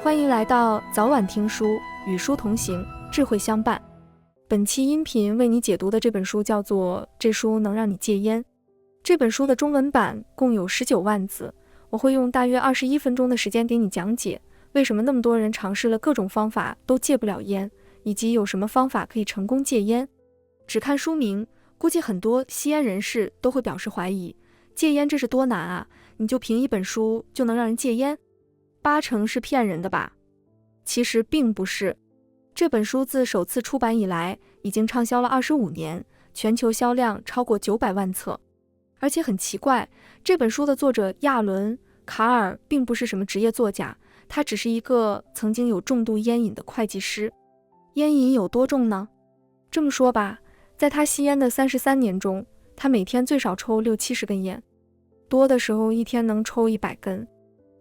欢迎来到早晚听书，与书同行，智慧相伴。本期音频为你解读的这本书叫做《这书能让你戒烟》。这本书的中文版共有19万字，我会用大约21分钟的时间给你讲解，为什么那么多人尝试了各种方法都戒不了烟，以及有什么方法可以成功戒烟。只看书名，估计很多吸烟人士都会表示怀疑，戒烟这是多难啊，你就凭一本书就能让人戒烟？8成是骗人的吧？其实并不是。这本书自首次出版以来，已经畅销了25年，全球销量超过900万册。而且很奇怪，这本书的作者亚伦·卡尔并不是什么职业作家，他只是一个曾经有重度烟瘾的会计师。烟瘾有多重呢？这么说吧，在他吸烟的33年中，他每天最少抽60-70根烟，多的时候一天能抽100根。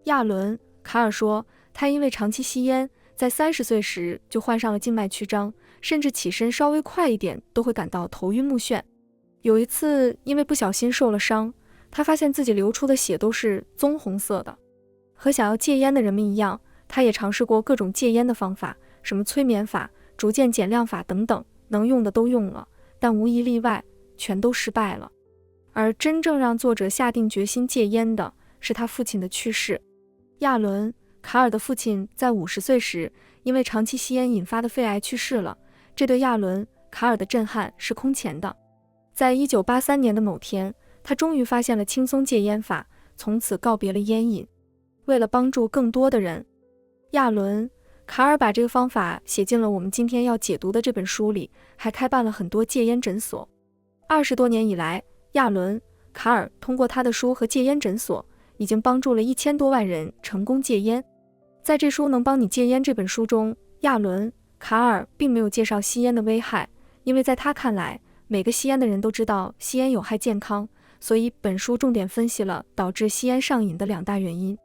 亚伦·卡尔说，他因为长期吸烟，在30岁时就患上了静脉曲张，甚至起身稍微快一点都会感到头晕目眩。有一次因为不小心受了伤，他发现自己流出的血都是棕红色的。和想要戒烟的人们一样，他也尝试过各种戒烟的方法，什么催眠法、逐渐减量法等等，能用的都用了，但无一例外，全都失败了。而真正让作者下定决心戒烟的是他父亲的去世。亚伦·卡尔的父亲在50岁时，因为长期吸烟引发的肺癌去世了，这对亚伦·卡尔的震撼是空前的。在1983年的某天，他终于发现了轻松戒烟法，从此告别了烟瘾。为了帮助更多的人，亚伦·卡尔把这个方法写进了我们今天要解读的这本书里，还开办了很多戒烟诊所。20多年以来，亚伦·卡尔通过他的书和戒烟诊所，已经帮助了1000多万人成功戒烟。在这书能帮你戒烟这本书中，亚伦·卡尔并没有介绍吸烟的危害，因为在他看来，每个吸烟的人都知道吸烟有害健康，所以本书重点分析了导致吸烟上瘾的2大原因。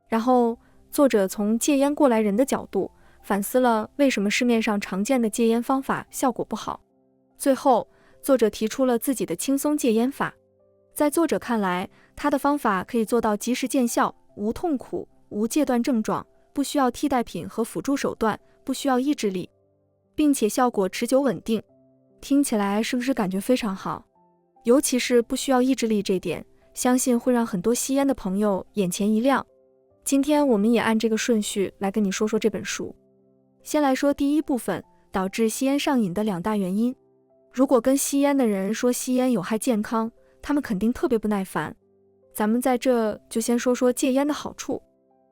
然后，作者从戒烟过来人的角度，反思了为什么市面上常见的戒烟方法效果不好。最后，作者提出了自己的轻松戒烟法。在作者看来，他的方法可以做到及时见效，无痛苦，无戒断症状，不需要替代品和辅助手段，不需要意志力，并且效果持久稳定。听起来是不是感觉非常好？尤其是不需要意志力这点，相信会让很多吸烟的朋友眼前一亮。今天我们也按这个顺序来跟你说说这本书。先来说第一部分，导致吸烟上瘾的2大原因。如果跟吸烟的人说吸烟有害健康，他们肯定特别不耐烦。咱们在这就先说说戒烟的好处。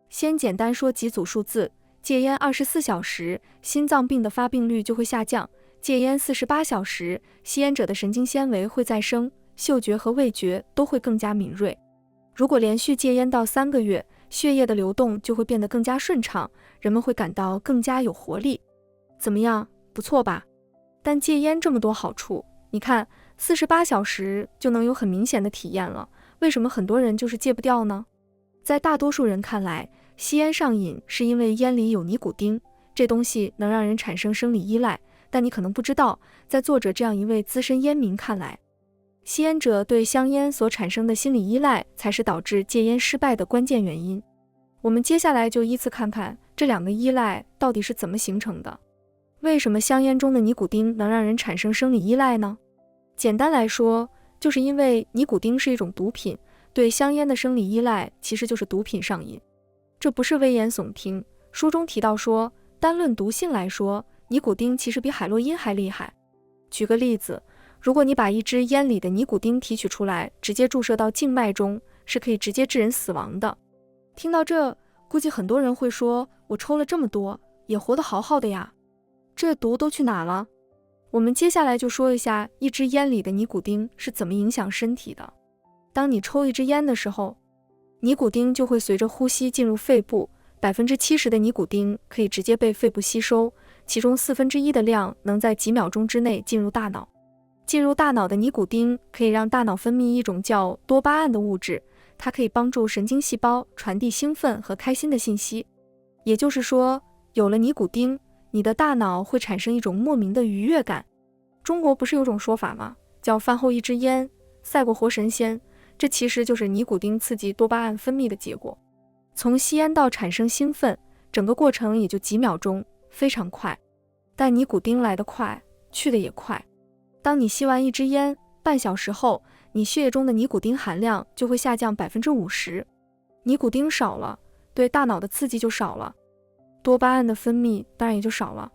先简单说几组数字，戒烟24小时，心脏病的发病率就会下降；戒烟48小时，吸烟者的神经纤维会再生，嗅觉和味觉都会更加敏锐。如果连续戒烟到3个月，血液的流动就会变得更加顺畅，人们会感到更加有活力。怎么样，不错吧？但戒烟这么多好处，你看48小时就能有很明显的体验了，为什么很多人就是戒不掉呢？在大多数人看来，吸烟上瘾是因为烟里有尼古丁，这东西能让人产生生理依赖，但你可能不知道，在作者这样一位资深烟民看来，吸烟者对香烟所产生的心理依赖才是导致戒烟失败的关键原因。我们接下来就依次看看这2个依赖到底是怎么形成的。为什么香烟中的尼古丁能让人产生生理依赖呢？简单来说，就是因为尼古丁是一种毒品，对香烟的生理依赖其实就是毒品上瘾。这不是危言耸听，书中提到说，单论毒性来说，尼古丁其实比海洛因还厉害。举个例子，如果你把一支烟里的尼古丁提取出来，直接注射到静脉中，是可以直接致人死亡的。听到这，估计很多人会说，我抽了这么多，也活得好好的呀，这毒都去哪了？我们接下来就说一下一支烟里的尼古丁是怎么影响身体的。当你抽一支烟的时候，尼古丁就会随着呼吸进入肺部，70%的尼古丁可以直接被肺部吸收，其中1/4的量能在几秒钟之内进入大脑。进入大脑的尼古丁可以让大脑分泌一种叫多巴胺的物质，它可以帮助神经细胞传递兴奋和开心的信息。也就是说，有了尼古丁，你的大脑会产生一种莫名的愉悦感。中国不是有种说法吗？叫饭后一支烟，赛过活神仙，这其实就是尼古丁刺激多巴胺分泌的结果。从吸烟到产生兴奋，整个过程也就几秒钟，非常快。但尼古丁来得快，去得也快。当你吸完一支烟，半小时后，你血液中的尼古丁含量就会下降50%。尼古丁少了，对大脑的刺激就少了，多巴胺的分泌当然也就少了。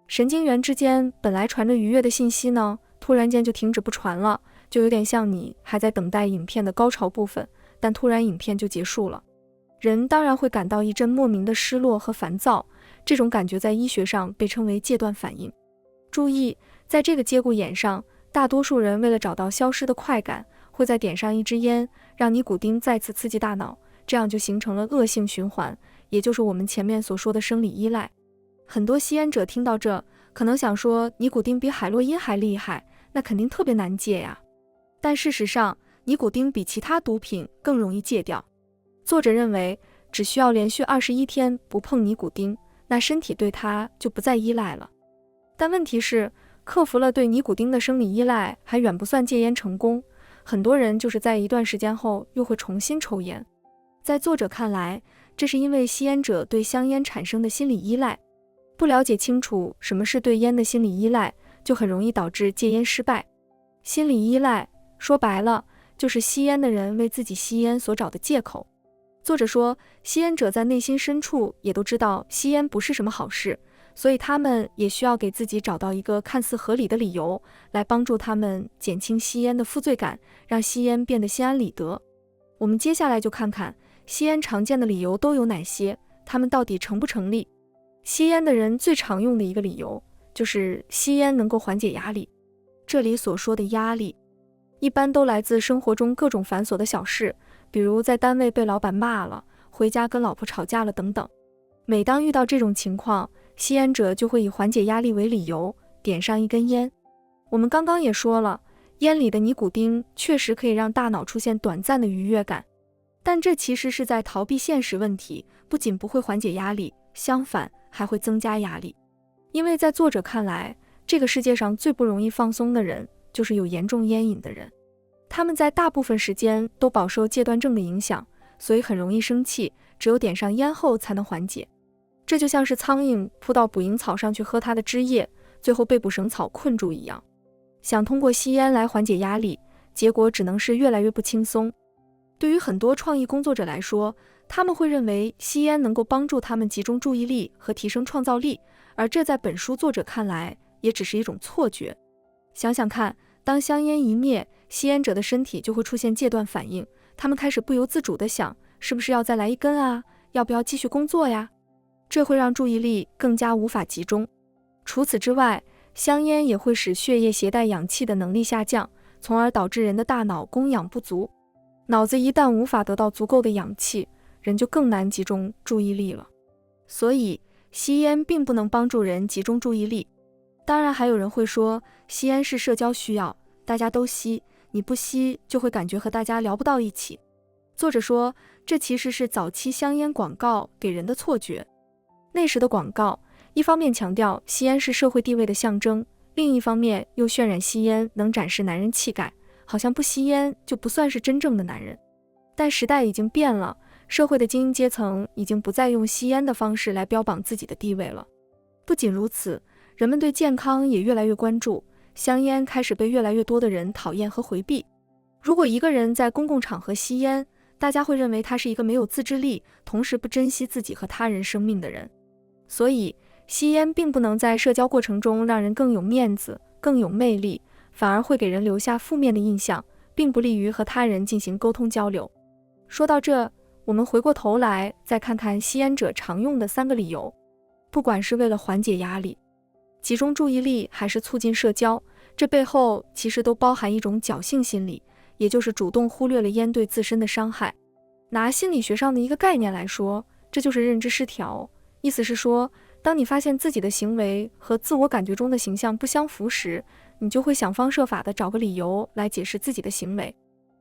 神经元之间本来传着愉悦的信息呢，突然间就停止不传了，就有点像你还在等待影片的高潮部分，但突然影片就结束了。人当然会感到一阵莫名的失落和烦躁，这种感觉在医学上被称为戒断反应。注意，在这个节骨眼上，大多数人为了找到消失的快感，会再点上一支烟，让尼古丁再次刺激大脑，这样就形成了恶性循环，也就是我们前面所说的生理依赖。很多吸烟者听到这，可能想说尼古丁比海洛因还厉害，那肯定特别难戒呀。但事实上，尼古丁比其他毒品更容易戒掉。作者认为，只需要连续21天不碰尼古丁，那身体对它就不再依赖了。但问题是，克服了对尼古丁的生理依赖，还远不算戒烟成功。很多人就是在一段时间后又会重新抽烟。在作者看来，这是因为吸烟者对香烟产生的心理依赖。不了解清楚什么是对烟的心理依赖，就很容易导致戒烟失败。心理依赖说白了，就是吸烟的人为自己吸烟所找的借口。作者说，吸烟者在内心深处也都知道吸烟不是什么好事，所以他们也需要给自己找到一个看似合理的理由，来帮助他们减轻吸烟的负罪感，让吸烟变得心安理得。我们接下来就看看吸烟常见的理由都有哪些，它们到底成不成立。吸烟的人最常用的一个理由就是吸烟能够缓解压力。这里所说的压力，一般都来自生活中各种繁琐的小事，比如在单位被老板骂了，回家跟老婆吵架了等等。每当遇到这种情况，吸烟者就会以缓解压力为理由，点上一根烟。我们刚刚也说了，烟里的尼古丁确实可以让大脑出现短暂的愉悦感，但这其实是在逃避现实问题，不仅不会缓解压力，相反还会增加压力。因为在作者看来，这个世界上最不容易放松的人，就是有严重烟瘾的人。他们在大部分时间都饱受戒断症的影响，所以很容易生气，只有点上烟后才能缓解。这就像是苍蝇扑到捕蝇草上去喝它的汁液，最后被捕绳草困住一样。想通过吸烟来缓解压力，结果只能是越来越不轻松。对于很多创意工作者来说，他们会认为吸烟能够帮助他们集中注意力和提升创造力，而这在本书作者看来也只是一种错觉。想想看，当香烟一灭，吸烟者的身体就会出现戒断反应，他们开始不由自主地想，是不是要再来一根啊？要不要继续工作呀？这会让注意力更加无法集中。除此之外，香烟也会使血液携带氧气的能力下降，从而导致人的大脑供氧不足。脑子一旦无法得到足够的氧气，人就更难集中注意力了。所以，吸烟并不能帮助人集中注意力。当然，还有人会说，吸烟是社交需要，大家都吸，你不吸就会感觉和大家聊不到一起。作者说，这其实是早期香烟广告给人的错觉。那时的广告，一方面强调吸烟是社会地位的象征，另一方面又渲染吸烟能展示男人气概，好像不吸烟就不算是真正的男人。但时代已经变了，社会的精英阶层已经不再用吸烟的方式来标榜自己的地位了。不仅如此，人们对健康也越来越关注，香烟开始被越来越多的人讨厌和回避。如果一个人在公共场合吸烟，大家会认为他是一个没有自制力，同时不珍惜自己和他人生命的人。所以，吸烟并不能在社交过程中让人更有面子、更有魅力，反而会给人留下负面的印象，并不利于和他人进行沟通交流。说到这，我们回过头来再看看吸烟者常用的3个理由。不管是为了缓解压力、集中注意力，还是促进社交，这背后其实都包含一种侥幸心理，也就是主动忽略了烟对自身的伤害。拿心理学上的一个概念来说，这就是认知失调。意思是说，当你发现自己的行为和自我感觉中的形象不相符时，你就会想方设法地找个理由来解释自己的行为。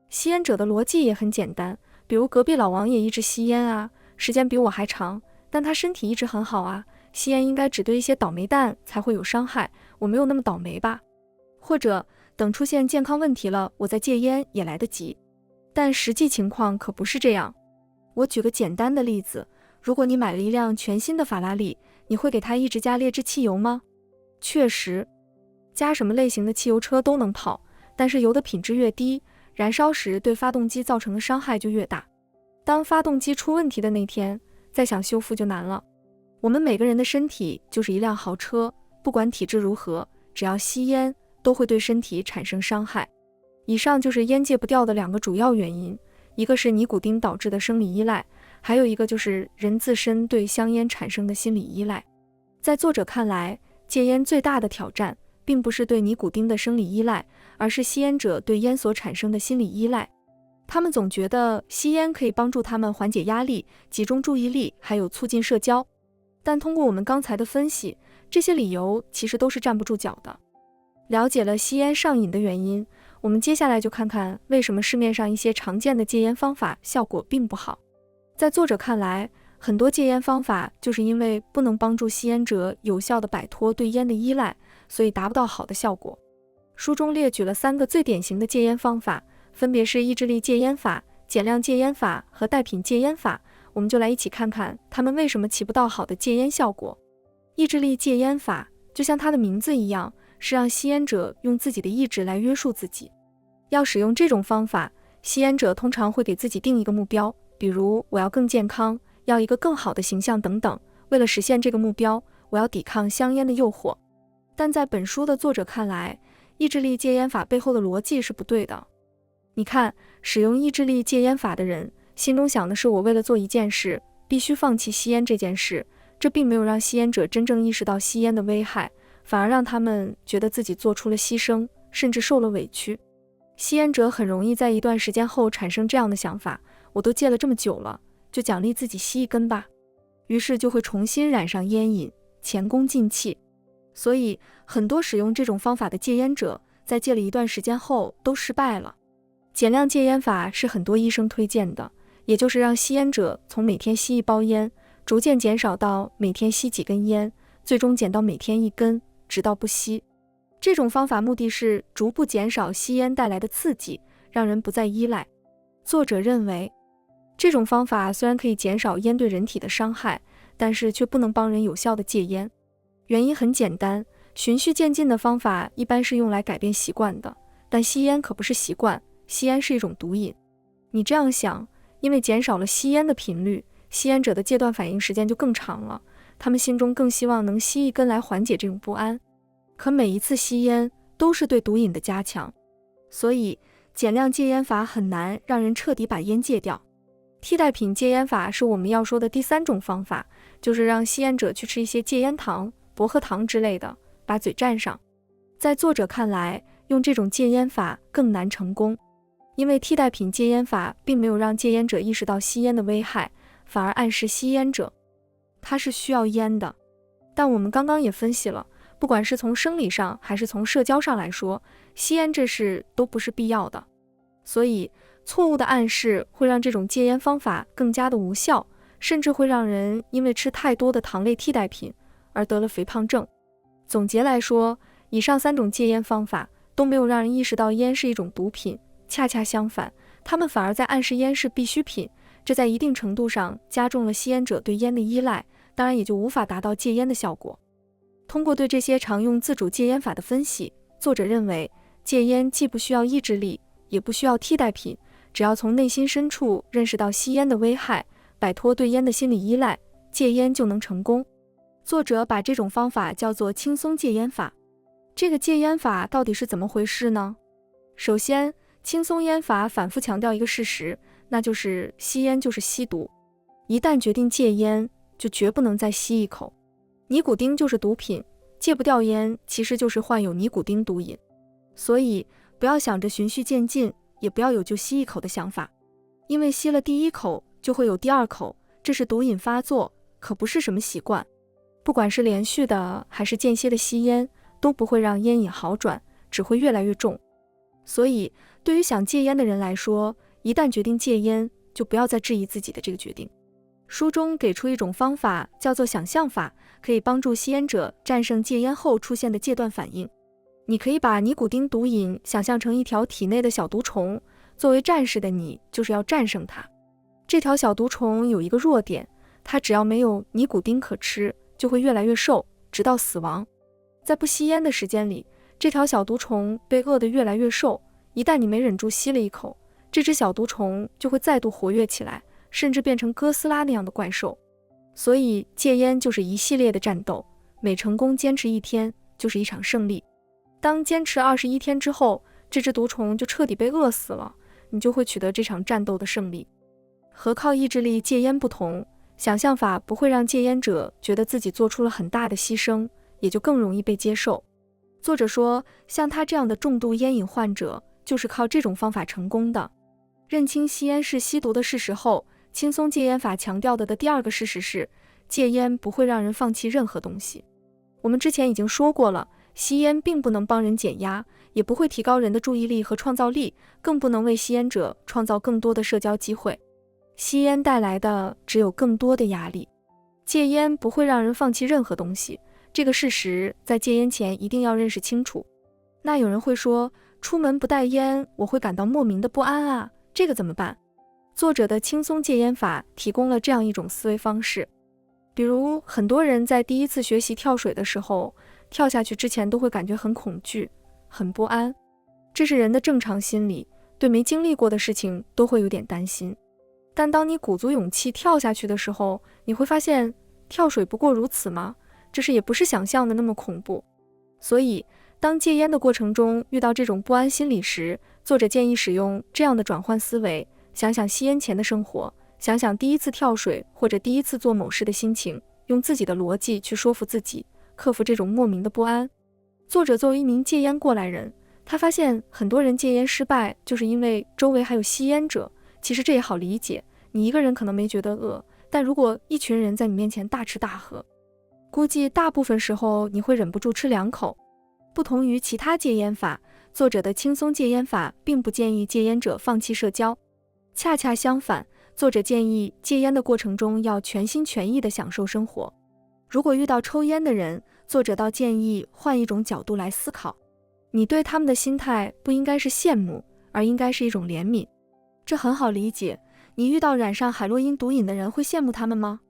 吸烟者的逻辑也很简单，比如隔壁老王也一直吸烟啊，时间比我还长，但他身体一直很好啊，吸烟应该只对一些倒霉蛋才会有伤害，我没有那么倒霉吧？或者等出现健康问题了，我再戒烟也来得及。但实际情况可不是这样。我举个简单的例子，如果你买了一辆全新的法拉利，你会给它一直加劣质汽油吗？确实，加什么类型的汽油车都能跑，但是油的品质越低，燃烧时对发动机造成的伤害就越大。当发动机出问题的那天，再想修复就难了。我们每个人的身体就是一辆豪车，不管体质如何，只要吸烟，都会对身体产生伤害。以上就是烟戒不掉的2个主要原因，一个是尼古丁导致的生理依赖，还有一个就是人自身对香烟产生的心理依赖。在作者看来，戒烟最大的挑战并不是对尼古丁的生理依赖，而是吸烟者对烟所产生的心理依赖。他们总觉得吸烟可以帮助他们缓解压力、集中注意力，还有促进社交。但通过我们刚才的分析，这些理由其实都是站不住脚的。了解了吸烟上瘾的原因，我们接下来就看看为什么市面上一些常见的戒烟方法效果并不好。在作者看来，很多戒烟方法就是因为不能帮助吸烟者有效地摆脱对烟的依赖，所以达不到好的效果。书中列举了3个最典型的戒烟方法，分别是意志力戒烟法、减量戒烟法和代品戒烟法。我们就来一起看看他们为什么起不到好的戒烟效果。意志力戒烟法就像它的名字一样，是让吸烟者用自己的意志来约束自己。要使用这种方法，吸烟者通常会给自己定一个目标，比如我要更健康，要一个更好的形象等等。为了实现这个目标，我要抵抗香烟的诱惑。但在本书的作者看来，意志力戒烟法背后的逻辑是不对的。你看，使用意志力戒烟法的人心中想的是我为了做一件事，必须放弃吸烟这件事，这并没有让吸烟者真正意识到吸烟的危害，反而让他们觉得自己做出了牺牲，甚至受了委屈。吸烟者很容易在一段时间后产生这样的想法，我都戒了这么久了，就奖励自己吸一根吧，于是就会重新染上烟瘾，前功尽弃。所以很多使用这种方法的戒烟者在戒了一段时间后都失败了。减量戒烟法是很多医生推荐的，也就是让吸烟者从每天吸1包烟，逐渐减少到每天吸几根烟，最终减到每天1根，直到不吸。这种方法目的是逐步减少吸烟带来的刺激，让人不再依赖。作者认为，这种方法虽然可以减少烟对人体的伤害，但是却不能帮人有效的戒烟。原因很简单，循序渐进的方法一般是用来改变习惯的，但吸烟可不是习惯，吸烟是一种毒瘾。你这样想，因为减少了吸烟的频率，吸烟者的戒断反应时间就更长了，他们心中更希望能吸一根来缓解这种不安。可每一次吸烟都是对毒瘾的加强，所以减量戒烟法很难让人彻底把烟戒掉。替代品戒烟法是我们要说的第3种方法，就是让吸烟者去吃一些戒烟糖、薄荷糖之类的，把嘴占上。在作者看来，用这种戒烟法更难成功，因为替代品戒烟法并没有让戒烟者意识到吸烟的危害，反而暗示吸烟者他是需要烟的。但我们刚刚也分析了，不管是从生理上还是从社交上来说，吸烟这事都不是必要的。所以错误的暗示会让这种戒烟方法更加的无效，甚至会让人因为吃太多的糖类替代品而得了肥胖症。总结来说，以上3种戒烟方法都没有让人意识到烟是一种毒品，恰恰相反，他们反而在暗示烟是必需品，这在一定程度上加重了吸烟者对烟的依赖，当然也就无法达到戒烟的效果。通过对这些常用自主戒烟法的分析，作者认为戒烟既不需要意志力，也不需要替代品，只要从内心深处认识到吸烟的危害，摆脱对烟的心理依赖，戒烟就能成功。作者把这种方法叫做轻松戒烟法。这个戒烟法到底是怎么回事呢？首先，轻松烟法反复强调一个事实，那就是吸烟就是吸毒，一旦决定戒烟，就绝不能再吸一口。尼古丁就是毒品，戒不掉烟其实就是患有尼古丁毒瘾。所以不要想着循序渐进，也不要有就吸一口的想法，因为吸了第1口就会有第2口，这是毒瘾发作，可不是什么习惯。不管是连续的还是间歇的吸烟，都不会让烟瘾好转，只会越来越重。所以对于想戒烟的人来说，一旦决定戒烟，就不要再质疑自己的这个决定。书中给出一种方法叫做想象法，可以帮助吸烟者战胜戒烟后出现的戒断反应。你可以把尼古丁毒瘾想象成一条体内的小毒虫，作为战士的你就是要战胜它。这条小毒虫有一个弱点，它只要没有尼古丁可吃，就会越来越瘦，直到死亡。在不吸烟的时间里，这条小毒虫被饿得越来越瘦，一旦你没忍住吸了一口，这只小毒虫就会再度活跃起来，甚至变成哥斯拉那样的怪兽。所以戒烟就是一系列的战斗，每成功坚持1天就是一场胜利。当坚持21天之后，这只毒虫就彻底被饿死了，你就会取得这场战斗的胜利。和靠意志力戒烟不同，想象法不会让戒烟者觉得自己做出了很大的牺牲，也就更容易被接受。作者说，像他这样的重度烟瘾患者，就是靠这种方法成功的。认清吸烟是吸毒的事实后，轻松戒烟法强调的第二个事实是，戒烟不会让人放弃任何东西。我们之前已经说过了，吸烟并不能帮人减压，也不会提高人的注意力和创造力，更不能为吸烟者创造更多的社交机会。吸烟带来的只有更多的压力。戒烟不会让人放弃任何东西，这个事实在戒烟前一定要认识清楚。那有人会说，出门不带烟，我会感到莫名的不安啊，这个怎么办？作者的轻松戒烟法提供了这样一种思维方式。比如，很多人在第一次学习跳水的时候，跳下去之前都会感觉很恐惧、很不安，这是人的正常心理，对没经历过的事情都会有点担心。但当你鼓足勇气跳下去的时候，你会发现，跳水不过如此吗？这事也不是想象的那么恐怖。所以，当戒烟的过程中遇到这种不安心理时，作者建议使用这样的转换思维，想想吸烟前的生活，想想第一次跳水或者第一次做某事的心情，用自己的逻辑去说服自己，克服这种莫名的不安。作者作为一名戒烟过来人，他发现很多人戒烟失败，就是因为周围还有吸烟者。其实这也好理解，你一个人可能没觉得饿，但如果一群人在你面前大吃大喝，估计大部分时候你会忍不住吃2口。不同于其他戒烟法，作者的轻松戒烟法并不建议戒烟者放弃社交，恰恰相反，作者建议戒烟的过程中要全心全意地享受生活。如果遇到抽烟的人，作者倒建议换一种角度来思考，你对他们的心态不应该是羡慕，而应该是一种怜悯。这很好理解，你遇到染上海洛因毒瘾的人会羡慕他们吗？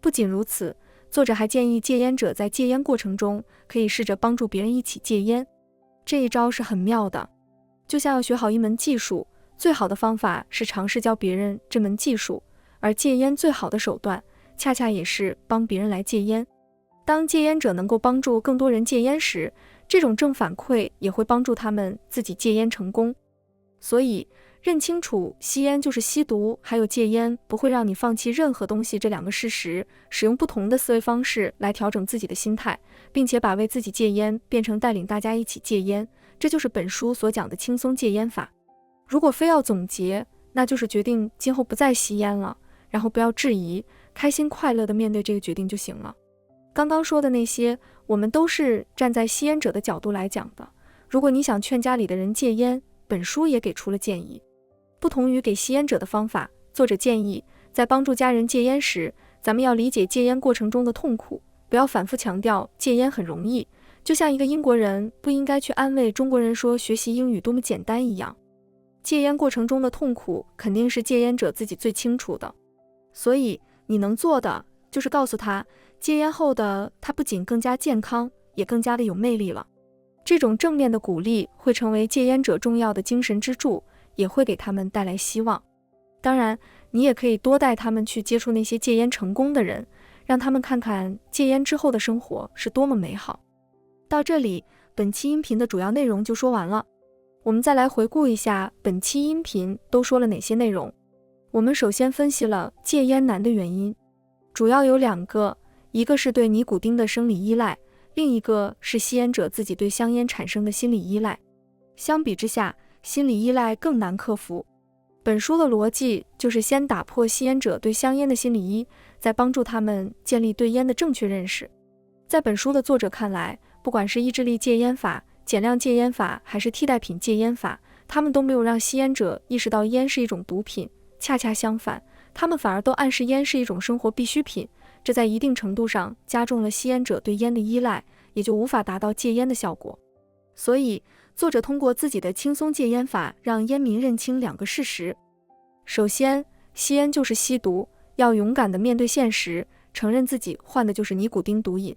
不仅如此，作者还建议戒烟者在戒烟过程中可以试着帮助别人一起戒烟，这一招是很妙的。就像要学好一门技术，最好的方法是尝试教别人这门技术，而戒烟最好的手段恰恰也是帮别人来戒烟。当戒烟者能够帮助更多人戒烟时，这种正反馈也会帮助他们自己戒烟成功。所以认清楚吸烟就是吸毒，还有戒烟不会让你放弃任何东西这2个事实，使用不同的思维方式来调整自己的心态，并且把为自己戒烟变成带领大家一起戒烟，这就是本书所讲的轻松戒烟法。如果非要总结，那就是决定今后不再吸烟了，然后不要质疑，开心快乐地面对这个决定就行了。刚刚说的那些，我们都是站在吸烟者的角度来讲的。如果你想劝家里的人戒烟，本书也给出了建议。不同于给吸烟者的方法，作者建议在帮助家人戒烟时，咱们要理解戒烟过程中的痛苦，不要反复强调戒烟很容易，就像一个英国人不应该去安慰中国人说学习英语多么简单一样。戒烟过程中的痛苦肯定是戒烟者自己最清楚的，所以你能做的就是告诉他，戒烟后的他不仅更加健康，也更加的有魅力了。这种正面的鼓励会成为戒烟者重要的精神支柱，也会给他们带来希望。当然，你也可以多带他们去接触那些戒烟成功的人，让他们看看戒烟之后的生活是多么美好。到这里，本期音频的主要内容就说完了。我们再来回顾一下本期音频都说了哪些内容。我们首先分析了戒烟难的原因，主要有2个，一个是对尼古丁的生理依赖，另一个是吸烟者自己对香烟产生的心理依赖。相比之下，心理依赖更难克服。本书的逻辑就是先打破吸烟者对香烟的心理依，再帮助他们建立对烟的正确认识。在本书的作者看来，不管是意志力戒烟法、减量戒烟法还是替代品戒烟法，他们都没有让吸烟者意识到烟是一种毒品，恰恰相反，他们反而都暗示烟是一种生活必需品，这在一定程度上加重了吸烟者对烟的依赖，也就无法达到戒烟的效果。所以作者通过自己的轻松戒烟法让烟民认清2个事实。首先，吸烟就是吸毒，要勇敢地面对现实，承认自己患的就是尼古丁毒瘾。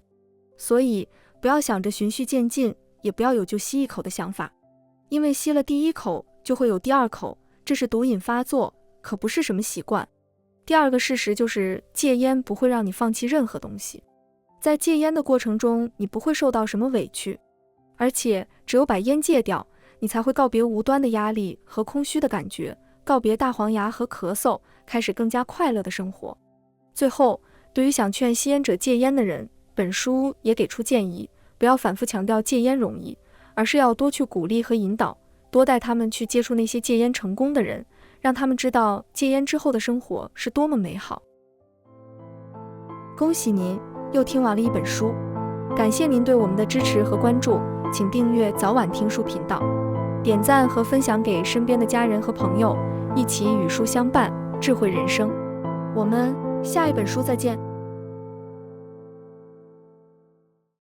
所以不要想着循序渐进，也不要有就吸一口的想法，因为吸了第一口就会有第二口，这是毒瘾发作，可不是什么习惯。第二个事实就是戒烟不会让你放弃任何东西，在戒烟的过程中你不会受到什么委屈，而且只有把烟戒掉，你才会告别无端的压力和空虚的感觉，告别大黄牙和咳嗽，开始更加快乐的生活。最后，对于想劝吸烟者戒烟的人，本书也给出建议，不要反复强调戒烟容易，而是要多去鼓励和引导，多带他们去接触那些戒烟成功的人，让他们知道戒烟之后的生活是多么美好。恭喜您又听完了一本书，感谢您对我们的支持和关注，请订阅早晚听书频道，点赞和分享给身边的家人和朋友，一起与书相伴，智慧人生。我们下一本书再见。